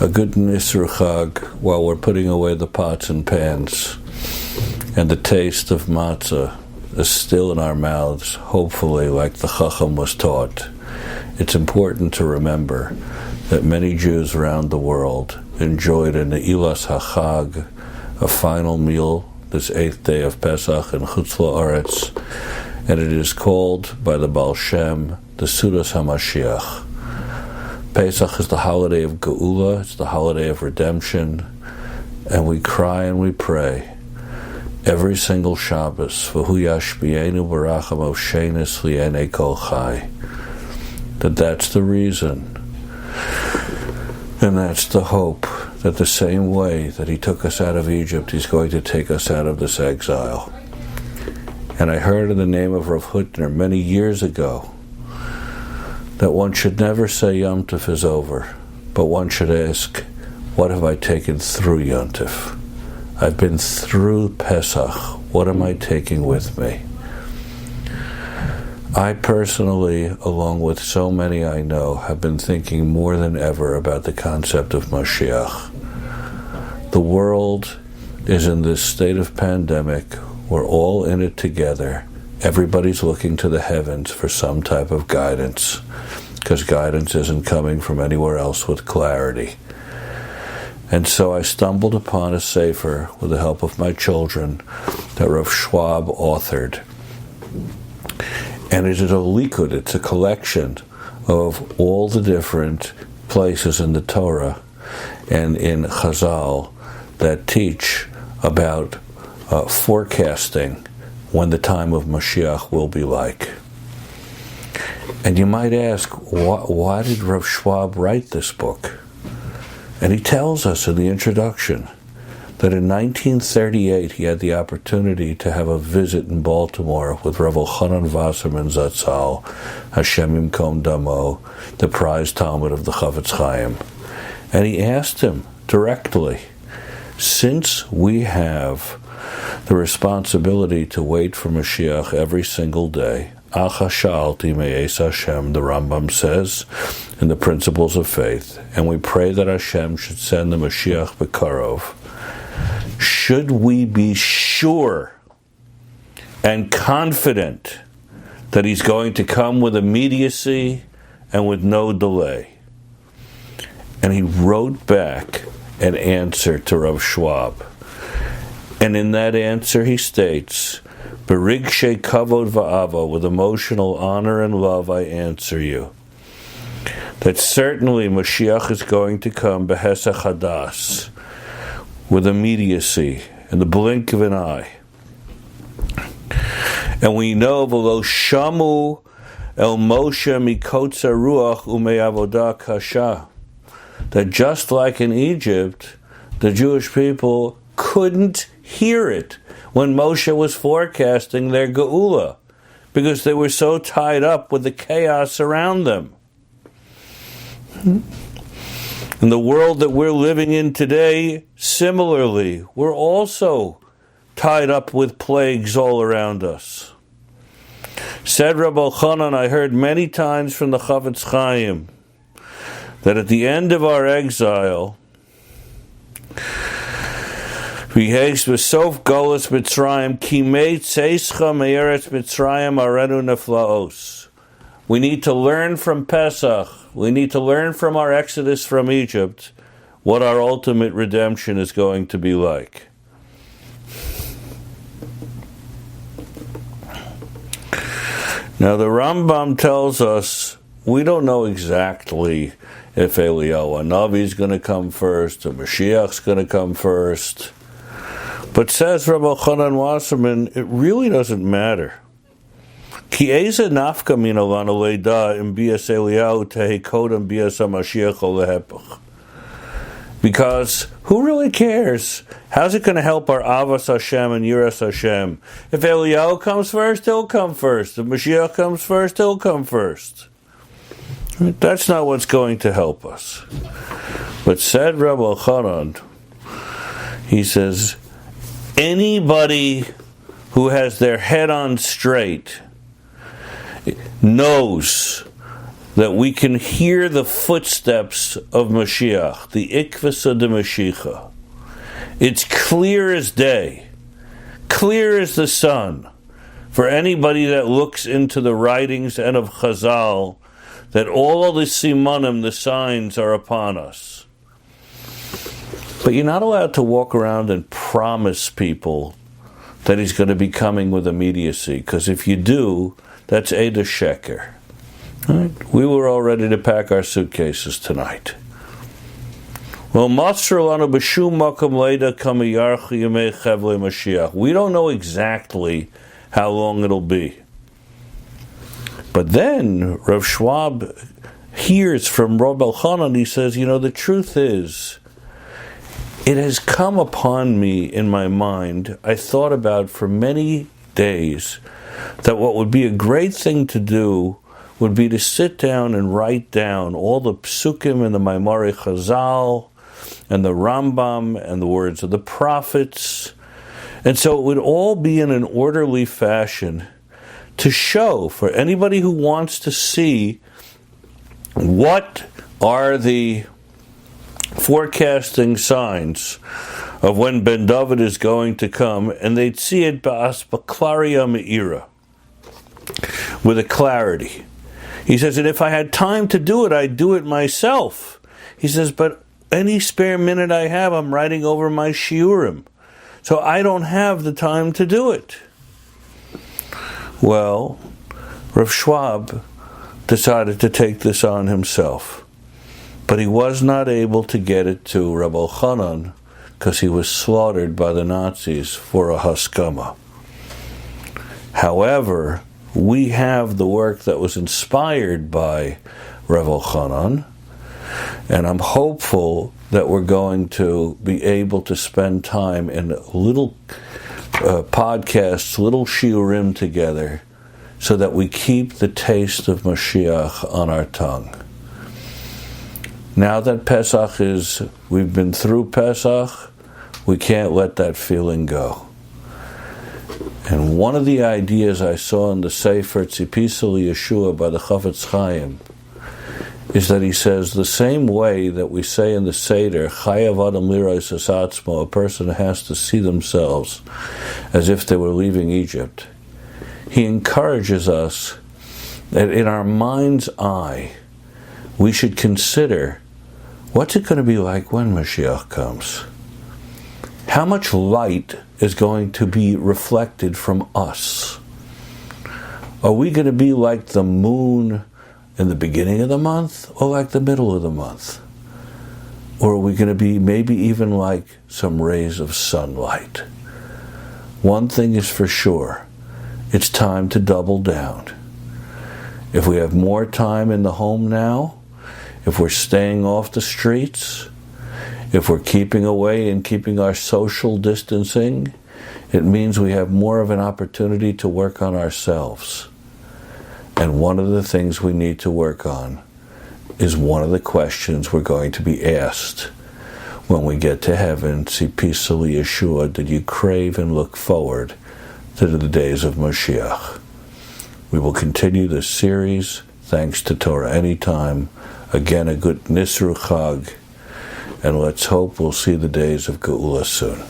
a good Nisr Chag while we're putting away the pots and pans, and the taste of matzah is still in our mouths, hopefully, like the Chacham was taught. It's important to remember that many Jews around the world enjoyed in the Ilas HaChag, a final meal, this 8th day of Pesach in Chutz La'aretz, and it is called by the Baal Shem the Sudas HaMashiach. Pesach is the holiday of Geula, it's the holiday of redemption, and we cry and we pray every single Shabbos, V'hu yashbienu baracham oshenis li'enei kol chai, that's the reason, and that's the hope, that the same way that he took us out of Egypt, he's going to take us out of this exile. And I heard in the name of Rav Hutner many years ago that one should never say Yom Tov is over, but one should ask, what have I taken through Yom Tov? I've been through Pesach. What am I taking with me? I personally, along with so many I know, have been thinking more than ever about the concept of Moshiach. The world is in this state of pandemic. We're all in it together. Everybody's looking to the heavens for some type of guidance, because guidance isn't coming from anywhere else with clarity. And so I stumbled upon a sefer with the help of my children that Rav Schwab authored. And it is a likud, it's a collection of all the different places in the Torah and in Chazal that teach about forecasting when the time of Moshiach will be like. And you might ask, why did Rav Schwab write this book? And he tells us in the introduction that in 1938 he had the opportunity to have a visit in Baltimore with Rav Elchanan Wasserman Zatzal, Hashem Yimkom Damo, the prize Talmud of the Chavetz Chaim. And he asked him directly, since we have the responsibility to wait for Mashiach every single day, Acha Sha'alti Me'es Hashem, the Rambam says in the Principles of Faith, and we pray that Hashem should send the Mashiach B'karov. Should we be sure and confident that he's going to come with immediacy and with no delay? And he wrote back an answer to Rav Schwab. And in that answer he states, Berigshe kavod va'ava, with emotional honor and love I answer you, that certainly Mashiach is going to come behesach hadas, with immediacy, in the blink of an eye. And we know, v'lo shamu el Moshe mikotza ruach ume'avodah kasha, that just like in Egypt, the Jewish people couldn't hear it when Moshe was forecasting their geula, because they were so tied up with the chaos around them. In the world that we're living in today, similarly, we're also tied up with plagues all around us. Said Rabbi Elchanan, I heard many times from the Chavetz Chaim, that at the end of our exile, V'yesh v'sof golus Mitzrayim kimei tzeischa me'eretz Mitzrayim arenu neflaos. We need to learn from Pesach. We need to learn from our exodus from Egypt what our ultimate redemption is going to be like. Now the Rambam tells us we don't know exactly if Eliyahu Hanavi is going to come first or Mashiach's going to come first. But says Rabbi Elchanan Wasserman, it really doesn't matter. Ki eze nafka min alana leida im bias Eliyahu tehe kodem bias HaMashiach o lehepach. Because who really cares? How's it going to help our Avas Hashem and Yiras Hashem? If Eliyahu comes first, he'll come first. If Mashiach comes first, he'll come first. That's not what's going to help us. But said Rabbi Elchanan, he says, anybody who has their head on straight knows that we can hear the footsteps of Moshiach, the Ikvasa de Mashiach. It's clear as day, clear as the sun, for anybody that looks into the writings and of Chazal, that all of the simanim, the signs, are upon us. But you're not allowed to walk around and promise people that he's going to be coming with immediacy, because if you do, that's Eda Sheker. Right? We were all ready to pack our suitcases tonight. Well, we don't know exactly how long it'll be. But then Rav Schwab hears from Rabbi Elchanan, he says, the truth is, it has come upon me in my mind, I thought about for many days, that what would be a great thing to do would be to sit down and write down all the psukim and the Maimari Chazal and the Rambam and the words of the prophets. And so it would all be in an orderly fashion to show for anybody who wants to see what are the forecasting signs of when Ben David is going to come, and they'd see it ba'aspaklaria me'ira, with a clarity. He says, and if I had time to do it, I'd do it myself. He says, but any spare minute I have, I'm writing over my shiurim. So I don't have the time to do it. Well, Rav Schwab decided to take this on himself. But he was not able to get it to Rabbi Elchanan because he was slaughtered by the Nazis for a haskama. However, we have the work that was inspired by Rabbi Elchanan, and I'm hopeful that we're going to be able to spend time in little podcasts, little shiurim together, so that we keep the taste of Moshiach on our tongue. Now that Pesach we've been through Pesach, we can't let that feeling go. And one of the ideas I saw in the Sefer Tzipisa Yeshua by the Chafetz Chaim is that he says the same way that we say in the Seder, Chayav Adam Liros Asatzmo, a person has to see themselves as if they were leaving Egypt. He encourages us that in our mind's eye, we should consider, what's it going to be like when Mashiach comes? How much light is going to be reflected from us? Are we going to be like the moon in the beginning of the month, or like the middle of the month? Or are we going to be maybe even like some rays of sunlight? One thing is for sure, it's time to double down. If we have more time in the home now, if we're staying off the streets, if we're keeping away and keeping our social distancing, it means we have more of an opportunity to work on ourselves. And one of the things we need to work on is one of the questions we're going to be asked when we get to heaven. Tzipisa Yeshua, did you crave and look forward to the days of Moshiach? We will continue this series, thanks to Torah Anytime. Again, a good Nisru Chag, and let's hope we'll see the days of Geula soon.